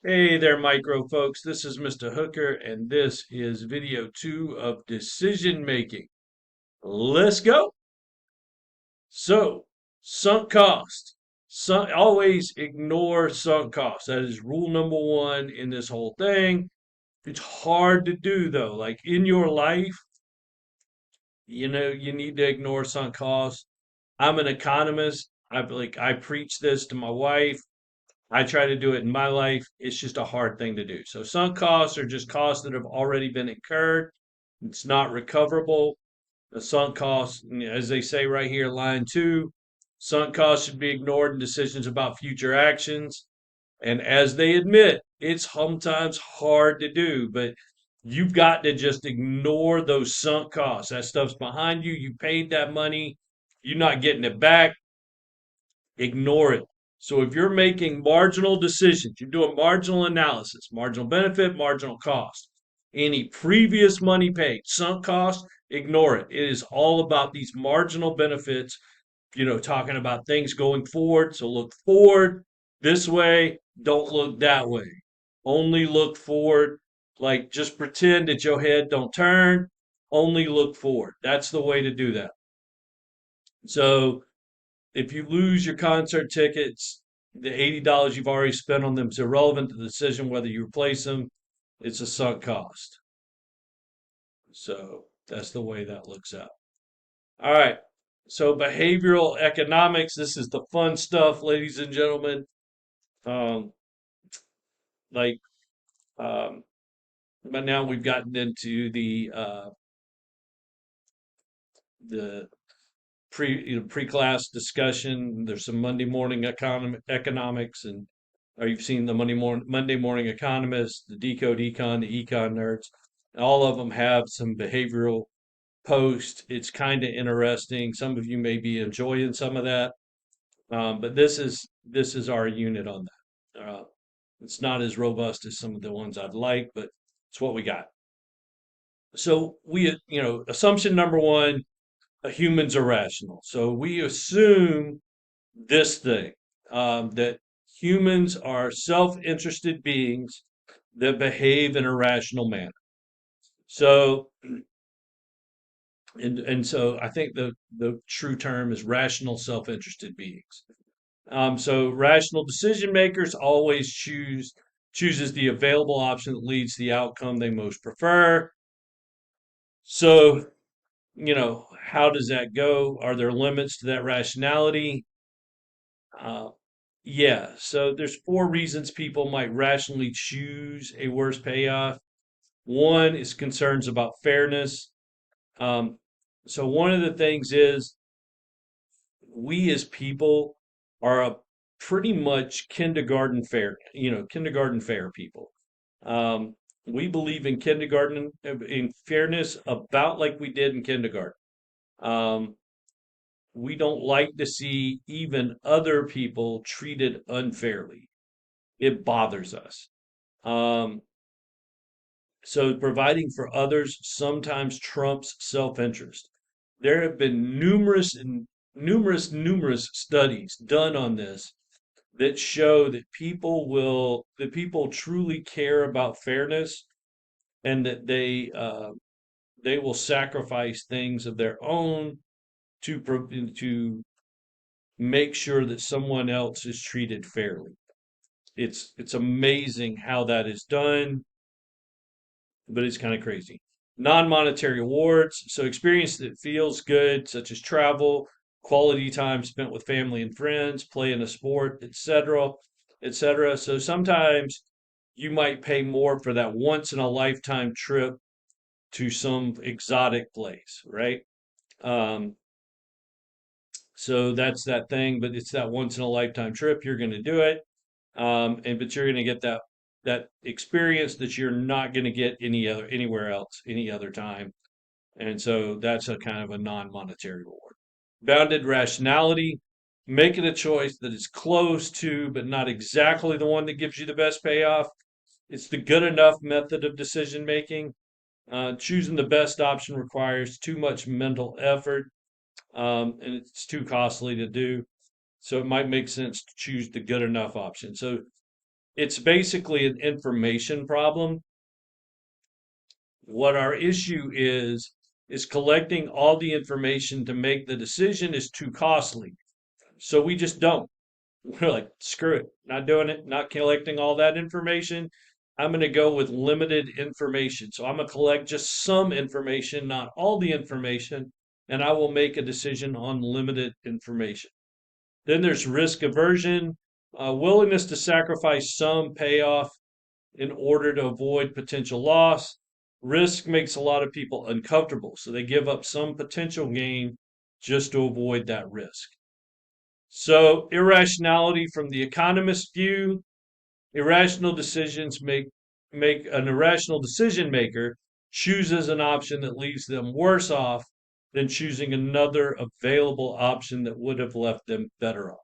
Hey there, micro folks. This is Mr. Hooker, and this is video 2 of decision making. Let's go. So, sunk cost. Always ignore sunk cost. That is rule number one in this whole thing. It's hard to do though. Like in your life, you need to ignore sunk costs. I'm an economist. I preach this to my wife. I try to do it in my life. It's just a hard thing to do. So sunk costs are just costs that have already been incurred. It's not recoverable. The sunk costs, as they say right here, line two, sunk costs should be ignored in decisions about future actions. And as they admit, it's sometimes hard to do, but you've got to just ignore those sunk costs. That stuff's behind you. You paid that money. You're not getting it back. Ignore it. So if you're making marginal decisions, you're doing marginal analysis, marginal benefit, marginal cost. Any previous money paid, sunk cost, ignore it. It is all about these marginal benefits, talking about things going forward. So look forward this way, don't look that way. Only look forward. Like just pretend that your head don't turn, only look forward. That's the way to do that. So if you lose your concert tickets, the $80 you've already spent on them is irrelevant to the decision whether you replace them. It's a sunk cost. So that's the way that looks out. All right. So behavioral economics. This is the fun stuff, ladies and gentlemen. Um, like, um, but now we've gotten into the pre-class discussion. There's some Monday morning economics, and or you've seen the Monday morning economists, the decode econ, the econ nerds. All of them have some behavioral posts. It's kind of interesting. Some of you may be enjoying some of that, but this is our unit on that. It's not as robust as some of the ones I'd like, but it's what we got. So assumption number one: humans are rational. So we assume this thing that humans are self-interested beings that behave in a rational manner. So, and so I think the true term is rational self-interested beings. So rational decision makers always chooses the available option that leads to the outcome they most prefer. So, how does that go? Are there limits to that rationality? Uh, yeah, so there's four reasons people might rationally choose a worse payoff. One is concerns about fairness. Um, so one of the things is we as people are a pretty much kindergarten fair people. We believe in kindergarten in fairness about like we did in kindergarten. Um, we don't like to see even other people treated unfairly. It bothers us. Um, so providing for others sometimes trumps self-interest. There have been numerous studies done on this that show that people truly care about fairness and that they will sacrifice things of their own to make sure that someone else is treated fairly. It's amazing how that is done, but it's kind of crazy. Non-monetary awards, so experience that feels good, such as travel, quality time spent with family and friends, playing a sport, etc., etc. So sometimes you might pay more for that once in a lifetime trip to some exotic place, right? Um, so that's that thing, but it's that once in a lifetime trip. You're going to do it, but you're going to get that experience that you're not going to get anywhere else any other time. And so that's a kind of a non-monetary reward. Bounded rationality, making a choice that is close to but not exactly the one that gives you the best payoff. It's the good enough method of decision making. Choosing the best option requires too much mental effort, and it's too costly to do. So it might make sense to choose the good enough option. So it's basically an information problem. What our issue is collecting all the information to make the decision is too costly. So we just don't. We're like, screw it, not doing it, not collecting all that information. I'm going to go with limited information. So I'm going to collect just some information, not all the information, and I will make a decision on limited information. Then there's risk aversion, willingness to sacrifice some payoff in order to avoid potential loss. Risk makes a lot of people uncomfortable, so they give up some potential gain just to avoid that risk. So, irrationality from the economist view, irrational decisions make an irrational decision maker chooses an option that leaves them worse off than choosing another available option that would have left them better off.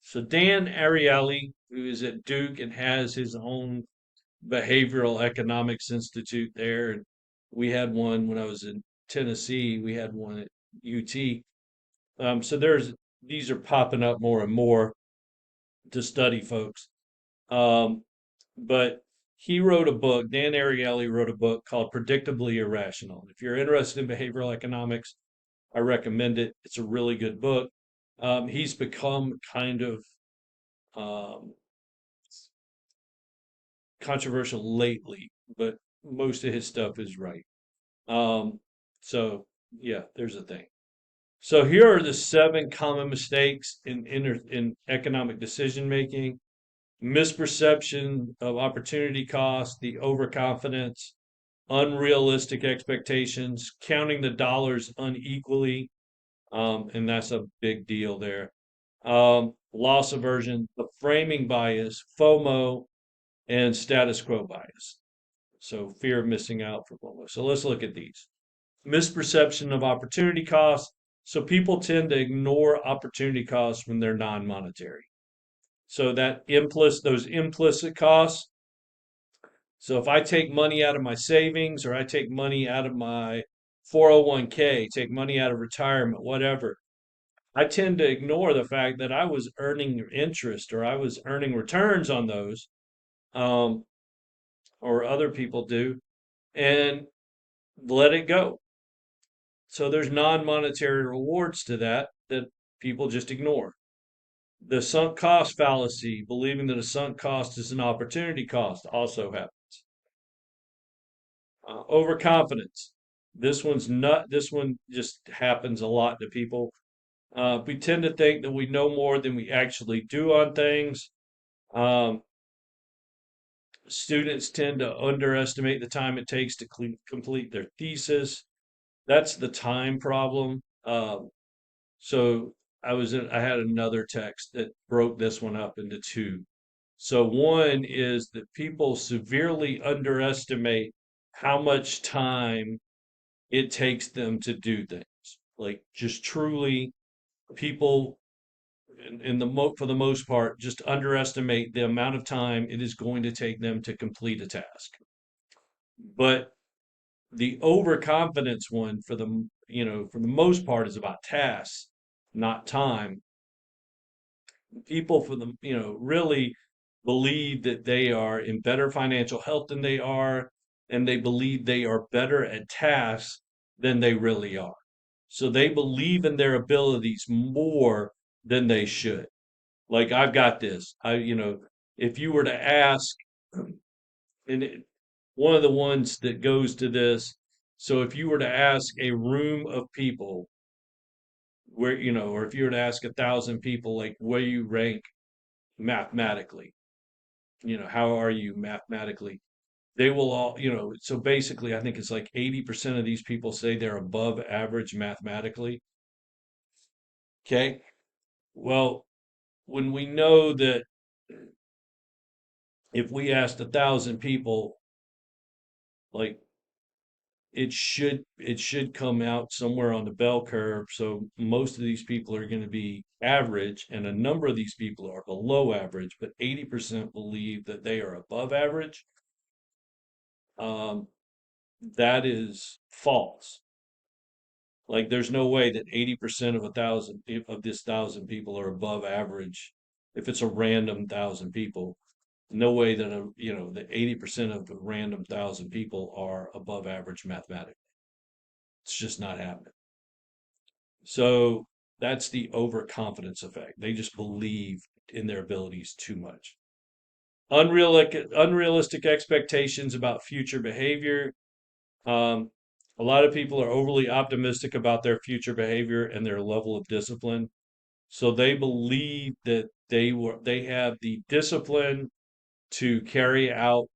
So Dan Ariely, who is at Duke and has his own behavioral economics institute there, and we had one when I was in Tennessee. We had one at UT. So these are popping up more and more to study, folks. Um, but he wrote a book. Dan Ariely wrote a book called Predictably Irrational. If you're interested in behavioral economics, I recommend it. It's a really good book. He's become kind of um, controversial lately, but most of his stuff is right. Um, so yeah, there's a thing. So here are the 7 common mistakes in economic decision making: misperception of opportunity cost, the overconfidence, unrealistic expectations, counting the dollars unequally, and that's a big deal there. Loss aversion, the framing bias, FOMO, and status quo bias. So fear of missing out for FOMO. So let's look at these. Misperception of opportunity costs. So people tend to ignore opportunity costs when they're non-monetary. So those implicit costs. So if I take money out of my savings or I take money out of my 401k, take money out of retirement, whatever, I tend to ignore the fact that I was earning interest or I was earning returns on those, um, or other people do, and let it go. So there's non-monetary rewards to that people just ignore. The sunk cost fallacy, believing that a sunk cost is an opportunity cost, also happens. Overconfidence. This one just happens a lot to people. We tend to think that we know more than we actually do on things. Um, Students tend to underestimate the time it takes to complete their thesis. That's the time problem. So I had another text that broke this one up into 2. So one is that people severely underestimate how much time it takes them to do things. Like just truly, people for the most part just underestimate the amount of time it is going to take them to complete a task. But the overconfidence one for the most part is about tasks, not time. People really believe that they are in better financial health than they are, and they believe they are better at tasks than they really are. So they believe in their abilities more than they should. Like I've got this. If you were to ask, and one of the ones that goes to this, so if you were to ask a room of people or if you were to ask 1,000 people, like where you rank mathematically, how are you mathematically? They will all, so basically, I think it's like 80% of these people say they're above average mathematically. Okay. Well, when we know that if we asked 1,000 people, like it should come out somewhere on the bell curve. So most of these people are going to be average, and a number of these people are below average, but 80% believe that they are above average. Um, that is false. Like there's no way that 80% of 1,000 of this 1,000 people are above average if it's a random 1,000 people. No way that the 80% of the random 1,000 people are above average mathematically. It's just not happening. So that's the overconfidence effect. They just believe in their abilities too much. Unrealistic expectations about future behavior. Um, a lot of people are overly optimistic about their future behavior and their level of discipline. So they believe that they have the discipline to carry out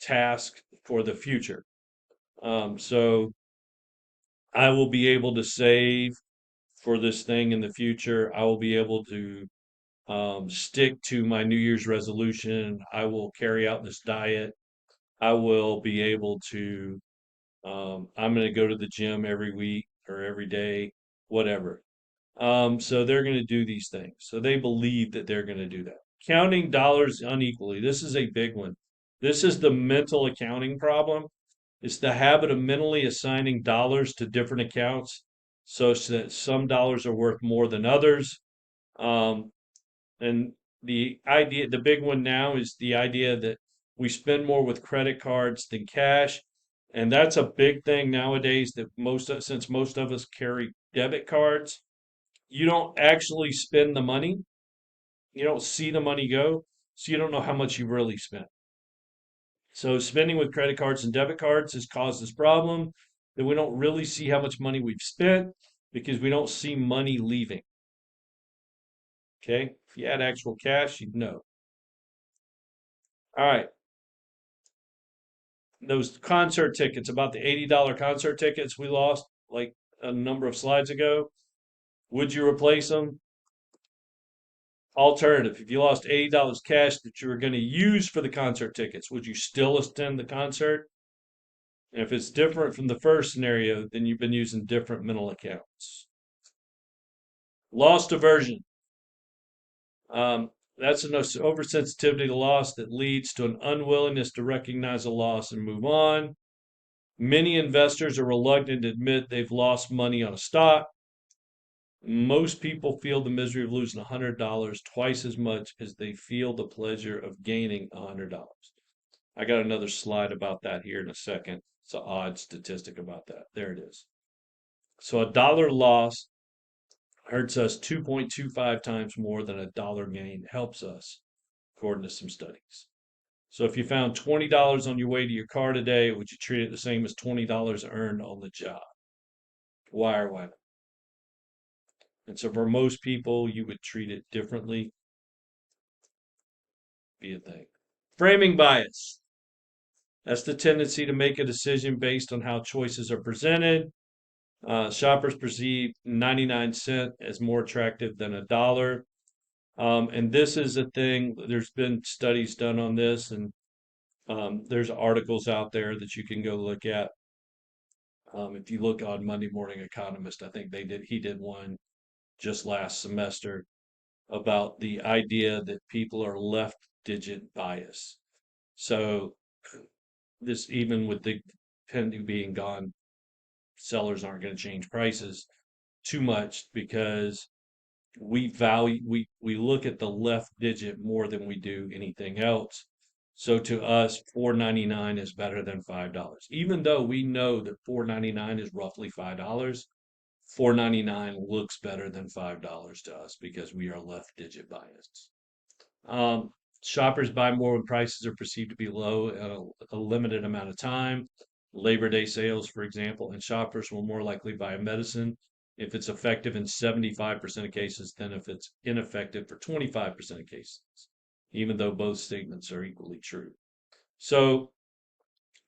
tasks for the future. So I will be able to save for this thing in the future. I will be able to stick to my New Year's resolution. I will carry out this diet. I will be able to, I'm going to go to the gym every week or every day, whatever. So they're going to do these things. So they believe that they're going to do that. Counting dollars unequally. This is a big one. This is the mental accounting problem. It's the habit of mentally assigning dollars to different accounts such that some dollars are worth more than others. Um, and the big one now is the idea that we spend more with credit cards than cash. And that's a big thing nowadays that since most of us carry debit cards, you don't actually spend the money. You don't see the money go, so you don't know how much you really spent. So spending with credit cards and debit cards has caused this problem that we don't really see how much money we've spent because we don't see money leaving. Okay? If you had actual cash, you'd know. All right. Those concert tickets, about the $80 concert tickets we lost like a number of slides ago, would you replace them? Alternative, if you lost $80 cash that you were going to use for the concert tickets, would you still attend the concert? And if it's different from the first scenario, then you've been using different mental accounts. Loss aversion. That's an oversensitivity to loss that leads to an unwillingness to recognize a loss and move on. Many investors are reluctant to admit they've lost money on a stock. Most people feel the misery of losing $100 twice as much as they feel the pleasure of gaining $100. I got another slide about that here in a second. It's an odd statistic about that. There it is. So a dollar loss hurts us 2.25 times more than a dollar gain helps us, according to some studies. So if you found $20 on your way to your car today, would you treat it the same as $20 earned on the job? Why or why not? And so for most people, you would treat it differently. Be a thing. Framing bias. That's the tendency to make a decision based on how choices are presented. Shoppers perceive 99 cents as more attractive than a dollar. And this is a thing, there's been studies done on this, and there's articles out there that you can go look at. If you look on Monday Morning Economist, I think he did one just last semester about the idea that people are left digit bias. So this, even with the pending being gone, sellers aren't going to change prices too much because we look at the left digit more than we do anything else. So to us, 4.99 is better than $5. Even though we know that 4.99 is roughly $5, 4.99 looks better than $5 to us because we are left digit biased. Um, Shoppers buy more when prices are perceived to be low at a limited amount of time. Labor Day sales, for example, and shoppers will more likely buy a medicine if it's effective in 75% of cases than if it's ineffective for 25% of cases, even though both statements are equally true. So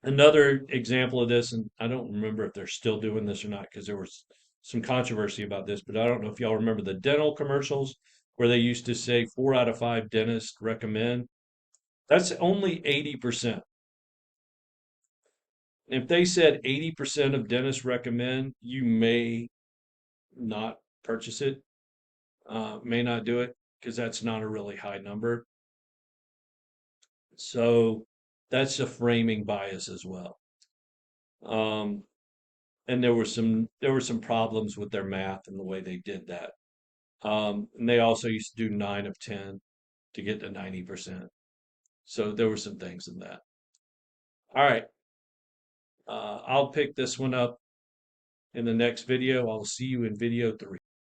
another example of this, and I don't remember if they're still doing this or not because there was some controversy about this, but I don't know if y'all remember the dental commercials where they used to say 4 out of 5 dentists recommend. That's only 80%. If they said 80% of dentists recommend, you may not purchase it, may not do it because that's not a really high number. So that's a framing bias as well. Um, and there were some problems with their math and the way they did that. And they also used to do 9 of 10 to get to 90%. So there were some things in that. All right. I'll pick this one up in the next video. I'll see you in video 3.